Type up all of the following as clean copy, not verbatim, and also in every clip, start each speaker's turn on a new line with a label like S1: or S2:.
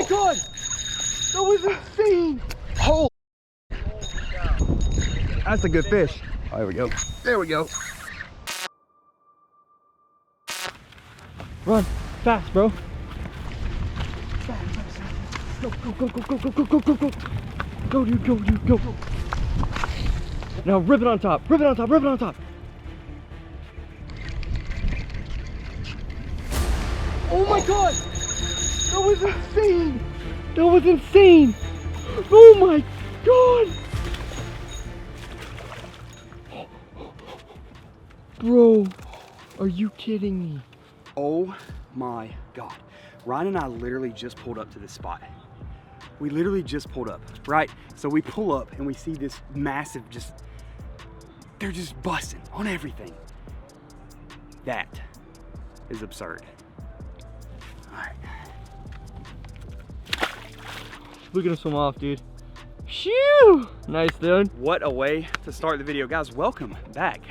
S1: my God! That was insane! Holy! That's a good fish. Oh, there we go. There we go. Run fast, bro. Fast. Go. Go, dude, go. Now rip it on top. Oh my God! That was insane! Oh my God! Bro, are you kidding me?
S2: Oh my God. Ryan and I literally just pulled up to this spot. We literally just pulled up, right? So we pull up and we see this massive, they're just busting on everything. That is absurd. All right.
S1: Look at him swim off, dude. Shoo! Nice, dude.
S2: What a way to start the video. Guys, welcome back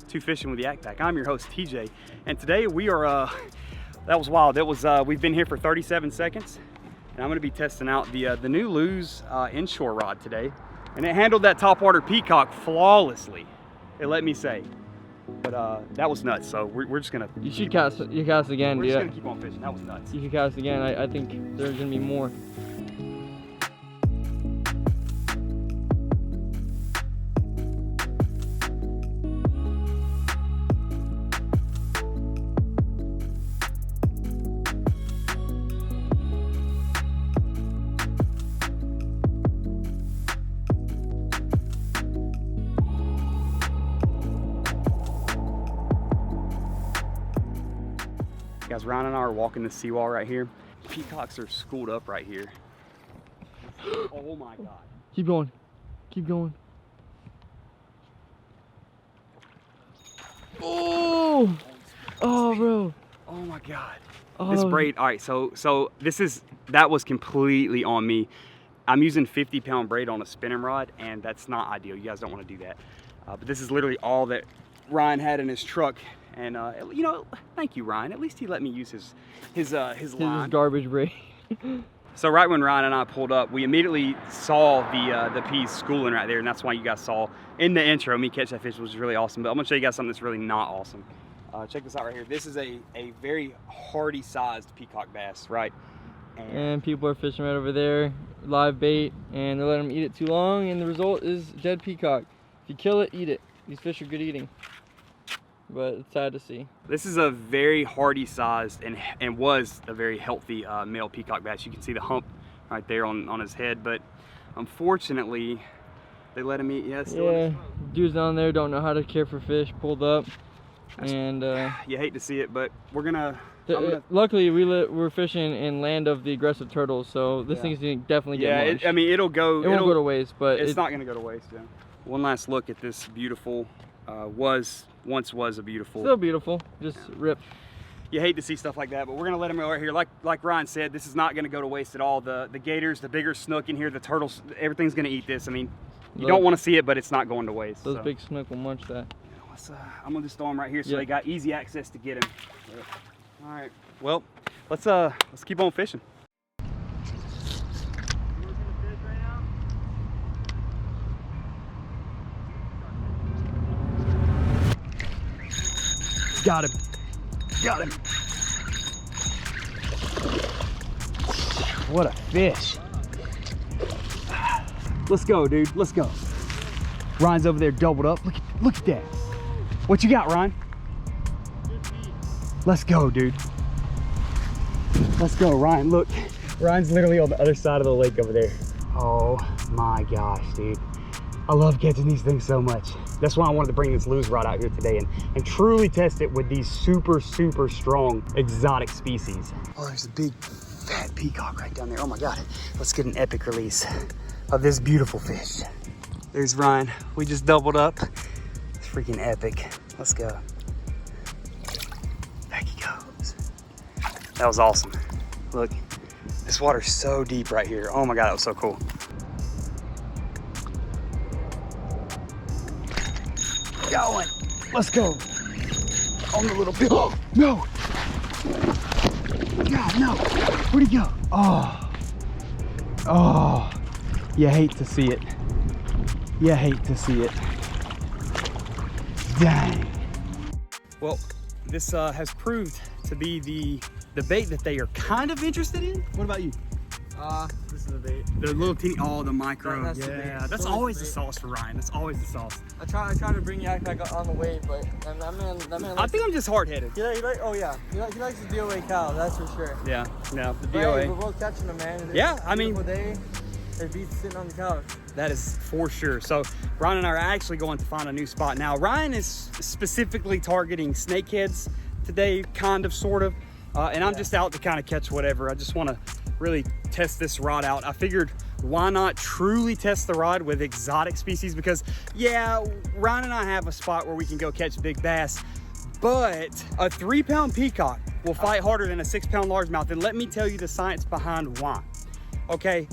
S2: to Fishing with YakPak. I'm your host, TJ, and today we are, that was wild. We've been here for 37 seconds, and I'm gonna be testing out the new Lew's inshore rod today, and it handled that topwater Peacock flawlessly, it let me say. But that was nuts, so we're just gonna...
S1: You cast again,
S2: We're
S1: dude.
S2: just gonna keep on fishing. That was nuts.
S1: You should cast again. I think there's gonna be more.
S2: Guys, Ryan and I are walking the seawall right here. Peacocks are schooled up right here. Oh my God.
S1: Keep going. Oh! Oh, bro.
S2: Oh my God.
S1: Oh.
S2: This braid, all right, so that was completely on me. I'm using 50-pound braid on a spinning rod, and that's not ideal. You guys don't want to do that. But this is literally all that Ryan had in his truck. And you know, thank you, Ryan. At least he let me use his line.
S1: His garbage braid.
S2: So right when Ryan and I pulled up, we immediately saw the peas schooling right there, and that's why you guys saw in the intro me catch that fish, which was really awesome. But I'm gonna show you guys something that's really not awesome. Check this out right here. This is a very hardy sized peacock bass, right?
S1: And people are fishing right over there, live bait, and they're letting them eat it too long, and the result is dead peacock. If you kill it, eat it. These fish are good eating, but it's sad to see.
S2: This is a very hardy sized and was a very healthy male peacock bass. You can see the hump right there on his head, but unfortunately they let him eat. Yeah,
S1: dudes down there don't know how to care for fish, pulled up. And
S2: you hate to see it, but we're gonna...
S1: luckily we're fishing in land of the aggressive turtles, so this thing's gonna definitely get munched.
S2: I mean, it won't go to waste,
S1: but
S2: it's not gonna go to waste. Yeah. One last look at this beautiful once was a beautiful,
S1: still beautiful, just ripped.
S2: You hate to see stuff like that, but we're gonna let them go right here. Like Ryan said, this is not gonna go to waste at all. The gators, the bigger snook in here, the turtles, everything's gonna eat this. I mean, you don't want to see it, but it's not going to waste.
S1: Those big snook will munch that.
S2: I'm gonna just throw them right here, so they got easy access to get them. All right, well, let's keep on fishing.
S1: Got him. What a fish.
S2: Let's go, dude. Let's go. Ryan's over there doubled up. Look at that. What you got, Ryan? Let's go, dude. Let's go, Ryan. Look, Ryan's literally on the other side of the lake over there. Oh my gosh, dude. I love catching these things so much. That's why I wanted to bring this Lew's rod out here today and truly test it with these super strong exotic species. Oh, there's a big fat peacock right down there. Oh my God. Let's get an epic release of this beautiful fish. There's Ryan. We just doubled up. It's freaking epic. Let's go. Back he goes. That was awesome. Look, this water's so deep right here. Oh my God, that was so cool. Going. Let's go. On the little bit. Oh, no. God, no. Where'd he go? Oh, Oh, you hate to see it. You hate to see it. Dang. Well, this has proved to be the bait that they are kind of interested in. What about you?
S1: This is the bait.
S2: The little teeny, oh, the micro.
S1: That's
S2: yeah,
S1: the bait.
S2: that's
S1: So
S2: always
S1: the
S2: the
S1: bait.
S2: sauce for Ryan. That's always the sauce.
S1: I try to bring YakPak on the weight, but that man
S2: I think I'm just hard-headed.
S1: he likes the DOA cow, that's for sure.
S2: Yeah, no, the
S1: But
S2: DOA.
S1: hey, we're both catching them, man.
S2: Yeah, I mean,
S1: day, it beats sitting on the couch.
S2: that is for sure. So Ryan and I are actually going to find a new spot. Now, Ryan is specifically targeting snakeheads today, kind of, sort of. And I'm just out to kind of catch whatever. I just want to really test this rod out. I figured, why not truly test the rod with exotic species? Because yeah, Ryan and I have a spot where we can go catch big bass, but a 3-pound peacock will fight harder than a 6-pound largemouth. And let me tell you the science behind why. Okay,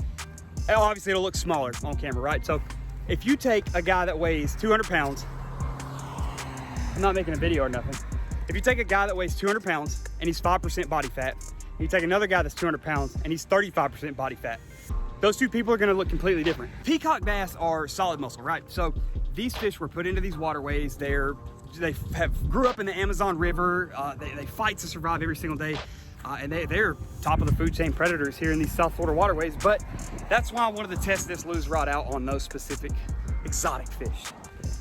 S2: obviously it'll look smaller on camera, right? So if you take a guy that weighs 200 pounds, I'm not making a video or nothing. If you take a guy that weighs 200 pounds and he's 5% body fat, and you take another guy that's 200 pounds and he's 35% body fat, those two people are gonna look completely different. Peacock bass are solid muscle, right? So these fish were put into these waterways. They grew up in the Amazon River. They fight to survive every single day. And they're top of the food chain predators here in these South Florida waterways. But that's why I wanted to test this lose rod out on those specific exotic fish.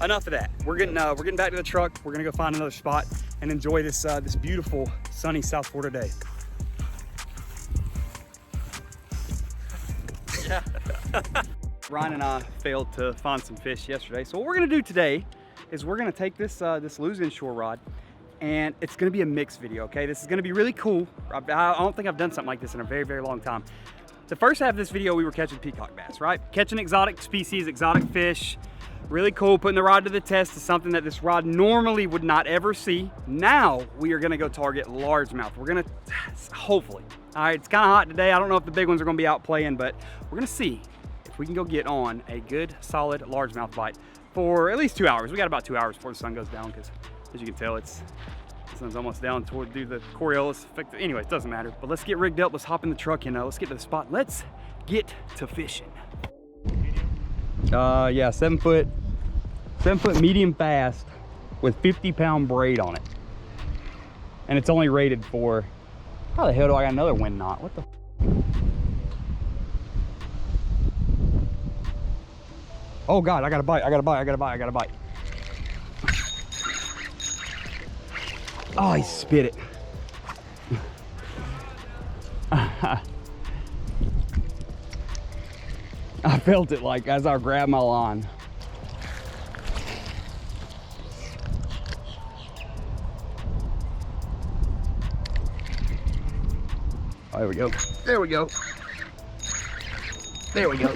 S2: Enough of that. We're getting back to the truck. We're gonna go find another spot and enjoy this this beautiful sunny South Florida day.
S1: Yeah.
S2: Ryan and I failed to find some fish yesterday, so what we're gonna do today is we're gonna take this this lose inshore rod, and it's gonna be a mixed video. Okay, this is gonna be really cool. I don't think I've done something like this in a very, very long time. The first half of this video, we were catching peacock bass, right? Catching exotic species, exotic fish. Really cool, putting the rod to the test is something that this rod normally would not ever see. Now we are gonna go target largemouth. We're gonna, hopefully. All right, it's kind of hot today. I don't know if the big ones are gonna be out playing, but we're gonna see if we can go get on a good, solid largemouth bite for at least 2 hours. We got about 2 hours before the sun goes down, because as you can tell, the sun's almost down toward the Coriolis effect. Anyway, it doesn't matter, but let's get rigged up. Let's hop in the truck and let's get to the spot. Let's get to fishing. Yeah, 7 foot medium fast with 50-pound braid on it. And it's only rated for, how the hell do I got another wind knot? What the? Oh God, I got a bite, I got a bite, I got a bite, I got a bite. Oh, he spit it. I felt it like as I grabbed my line. Oh, there we go. There we go. There we go.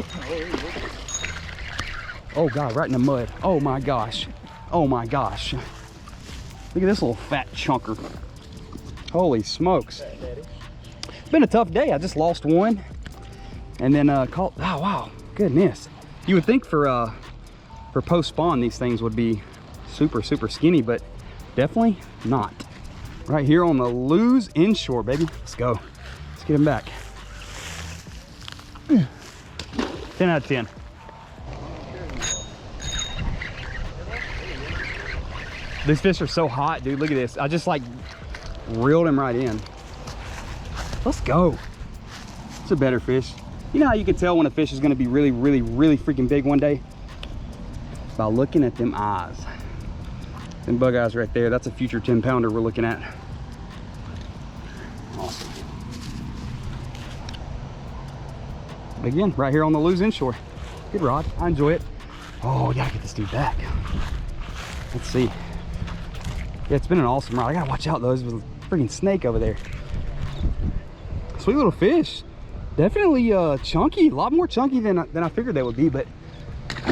S2: Oh God, right in the mud. Oh my gosh. Oh my gosh. Look at this little fat chunker. Holy smokes. It's been a tough day. I just lost one. And then caught, oh wow, goodness. You would think for post-spawn these things would be super, super skinny, but definitely not. Right here on the lose inshore, baby. Let's go. Let's get him back. 10 out of 10. These fish are so hot, dude. Look at this. I just like reeled him right in. Let's go. It's a better fish. You know how you can tell when a fish is gonna be really, really, really freaking big one day? By looking at them eyes. Them bug eyes right there. That's a future 10-pounder we're looking at. Awesome. Again, right here on the lose inshore. Good rod, I enjoy it. Oh, we gotta get this dude back. Let's see. Yeah, it's been an awesome ride. I gotta watch out though. There's a freaking snake over there. Sweet little fish. Definitely chunky, a lot more chunky than I figured they would be, but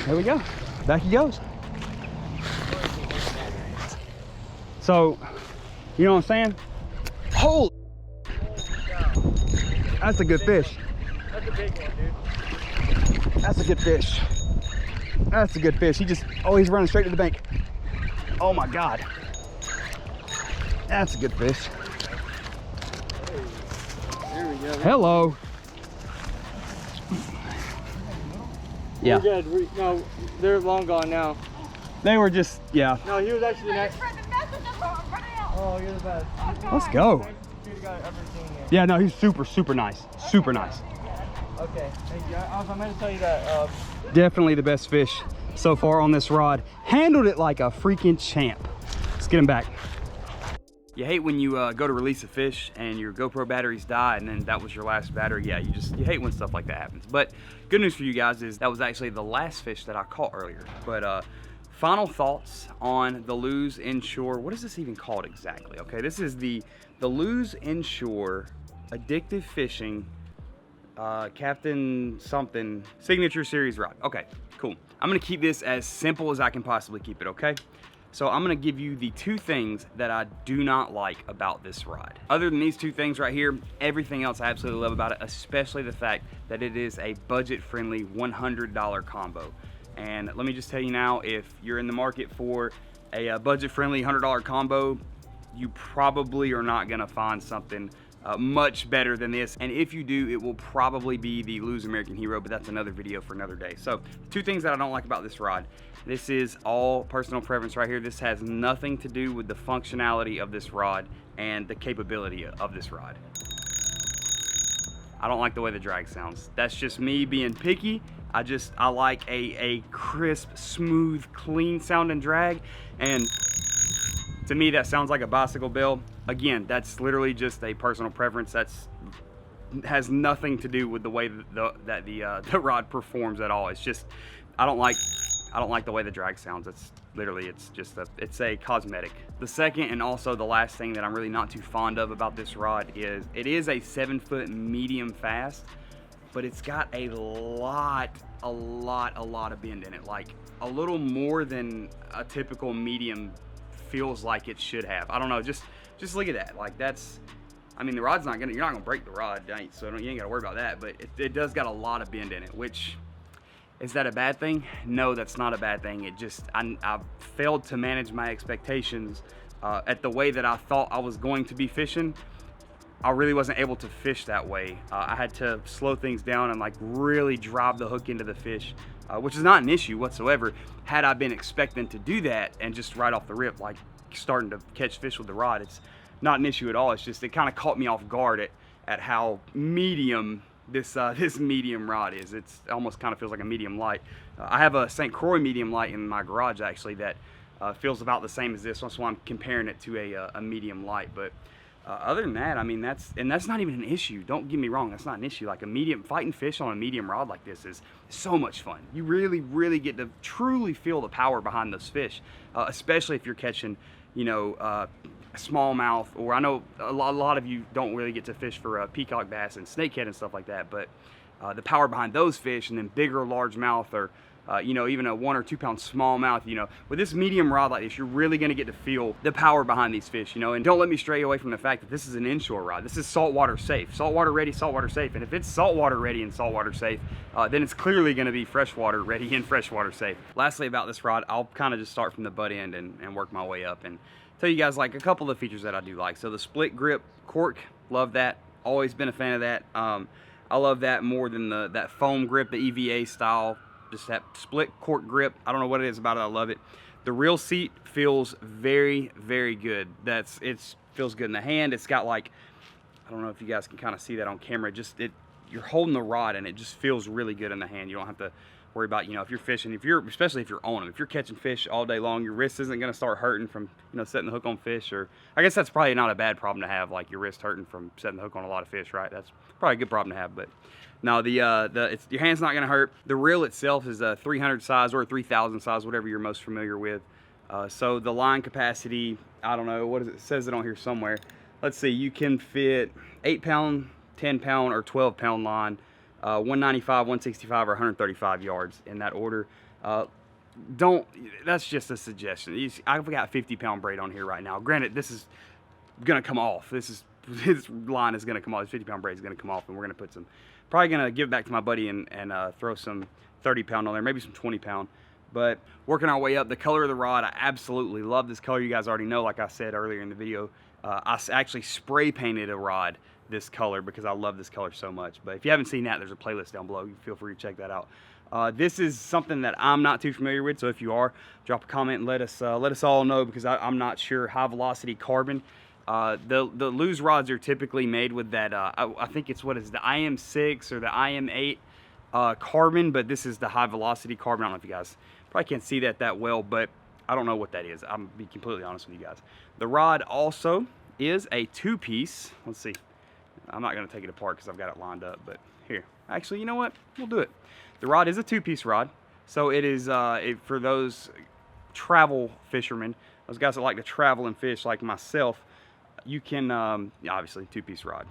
S2: there we go. Back he goes. So, you know what I'm saying? Holy, that's a good fish.
S1: That's a big one, dude.
S2: That's a good fish. That's a good fish. He just, oh, he's running straight to the bank. Oh my God. That's a good fish.
S1: There we go.
S2: Hello. Yeah.
S1: We're good. No, they're long gone now.
S2: They were just, yeah.
S1: No, he was actually next. Oh, you're the best.
S2: Let's go.
S1: Nicest security guy I've ever seen here.
S2: Yeah, no, he's super nice. Super nice.
S1: Okay, thank you. I meant to tell you that.
S2: Definitely the best fish so far on this rod. Handled it like a freaking champ. Let's get him back. You hate when you go to release a fish and your GoPro batteries die and then that was your last battery. Yeah, you hate when stuff like that happens. But good news for you guys is that was actually the last fish that I caught earlier. But final thoughts on the Lose Inshore. What is this even called exactly? Okay, this is the Lose Inshore Addictive Fishing Captain something Signature Series rod. Okay, cool. I'm gonna keep this as simple as I can possibly keep it, okay? So I'm gonna give you the two things that I do not like about this rod. Other than these two things right here, everything else I absolutely love about it, especially the fact that it is a budget-friendly $100 combo. And let me just tell you now, if you're in the market for a budget-friendly $100 combo, you probably are not gonna find something much better than this. And if you do, it will probably be the Lose American Hero, but that's another video for another day. So two things that I don't like about this rod. This is all personal preference right here. This has nothing to do with the functionality of this rod and the capability of this rod. I don't like the way the drag sounds. That's just me being picky. I like a crisp, smooth, clean sounding drag. And to me, that sounds like a bicycle bell. Again, that's literally just a personal preference. That's has nothing to do with the way that the rod performs at all. It's just, I don't like the way the drag sounds. It's literally, it's a cosmetic. The second and also the last thing that I'm really not too fond of about this rod is it is a 7-foot medium fast, but it's got a lot of bend in it. Like a little more than a typical medium feels like it should have. I don't know, just look at that. Like that's, I mean, the rod's you're not gonna break the rod, so you ain't gotta worry about that, but it does got a lot of bend in it, which, is that a bad thing? No, that's not a bad thing. It just, I failed to manage my expectations at the way that I thought I was going to be fishing. I really wasn't able to fish that way. I had to slow things down and like really drive the hook into the fish, which is not an issue whatsoever. Had I been expecting to do that and just right off the rip, like starting to catch fish with the rod, it's not an issue at all. It's just, it kind of caught me off guard at how medium this medium rod is. It's almost kind of feels like a medium light. I have a St. Croix medium light in my garage actually that feels about the same as this. That's why I'm comparing it to a medium light. But other than that, I mean, that's not even an issue. Don't get me wrong, that's not an issue. Like a medium, fighting fish on a medium rod like this is so much fun. You really get to truly feel the power behind those fish, especially if you're catching, you know, smallmouth, or I know a lot of you don't really get to fish for peacock bass and snakehead and stuff like that, but the power behind those fish, and then bigger largemouth, or you know, even a 1 or 2 pound smallmouth, you know, with this medium rod like this, you're really going to get to feel the power behind these fish, you know. And don't let me stray away from the fact that this is an inshore rod. This is saltwater safe, saltwater ready, saltwater safe. And if it's saltwater ready and saltwater safe, then it's clearly going to be freshwater ready and freshwater safe. Lastly about this rod, I'll kind of just start from the butt end and work my way up and tell you guys like a couple of features that I do like. So the split grip cork, love that. Always been a fan of that. I love that more than that foam grip, the EVA style. Just that split cork grip. I don't know what it is about it. I love it. The reel seat feels very good. It feels good in the hand. It's got like, I don't know if you guys can kind of see that on camera. You're holding the rod and it just feels really good in the hand. You don't have to worry about, you know, if you're fishing, especially if you're on them, if you're catching fish all day long, your wrist isn't going to start hurting from, you know, setting the hook on fish. Or I guess that's probably not a bad problem to have, like your wrist hurting from setting the hook on a lot of fish, right? That's probably a good problem to have. But no, your hand's not going to hurt. The reel itself is a 300 size or a 3000 size, whatever you're most familiar with. So the line capacity, I don't know, it says it on here somewhere. Let's see, you can fit 8 pound, 10 pound, or 12 pound line, 195, 165, or 135 yards in that order. That's just a suggestion. I've got 50 pound braid on here right now. Granted, this is gonna come off. This line is gonna come off. This 50 pound braid is gonna come off, and we're gonna put some, probably gonna give it back to my buddy and throw some 30 pound on there, maybe some 20 pound. But working our way up, the color of the rod, I absolutely love this color. You guys already know, like I said earlier in the video, I actually spray painted a rod this color because I love this color so much. But if you haven't seen that, there's a playlist down below. You feel free to check that out. This is something that I'm not too familiar with, so if you are, drop a comment and let us all know, because I'm not sure. High velocity carbon. The Lew's rods are typically made with that, I think it's, what is the IM6 or the IM8 carbon, but this is the high velocity carbon. I don't know if you guys probably can't see that well, but I don't know what that is. I'm be completely honest with you guys. The rod also is a 2-piece. Let's see. I'm not going to take it apart because I've got it lined up, but here. Actually, you know what? We'll do it. The rod is a 2-piece rod, so it is for those travel fishermen, those guys that like to travel and fish like myself. You can obviously 2-piece rod.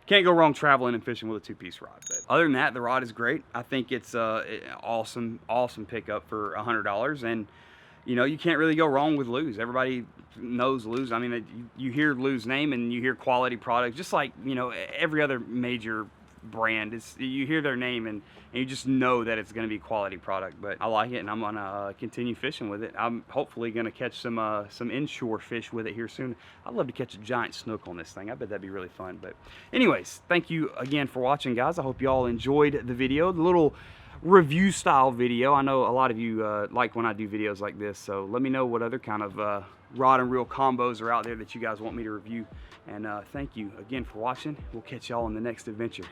S2: Can't go wrong traveling and fishing with a 2-piece rod. But other than that, the rod is great. I think it's awesome pickup for $100, and you know, you can't really go wrong with Lew's. Everybody knows Lew's. I mean, you hear Lew's name and you hear quality products, just like, you know, every other major brand. You hear their name and you just know that it's going to be quality product. But I like it, and I'm gonna continue fishing with it. I'm hopefully gonna catch some inshore fish with it here soon. I'd love to catch a giant snook on this thing. I bet that'd be really fun. But anyways, thank you again for watching, guys. I hope you all enjoyed the video, the little review style video. I know a lot of you like when I do videos like this, so let me know what other kind of rod and reel combos are out there that you guys want me to review. And thank you again for watching. We'll catch y'all in the next adventure.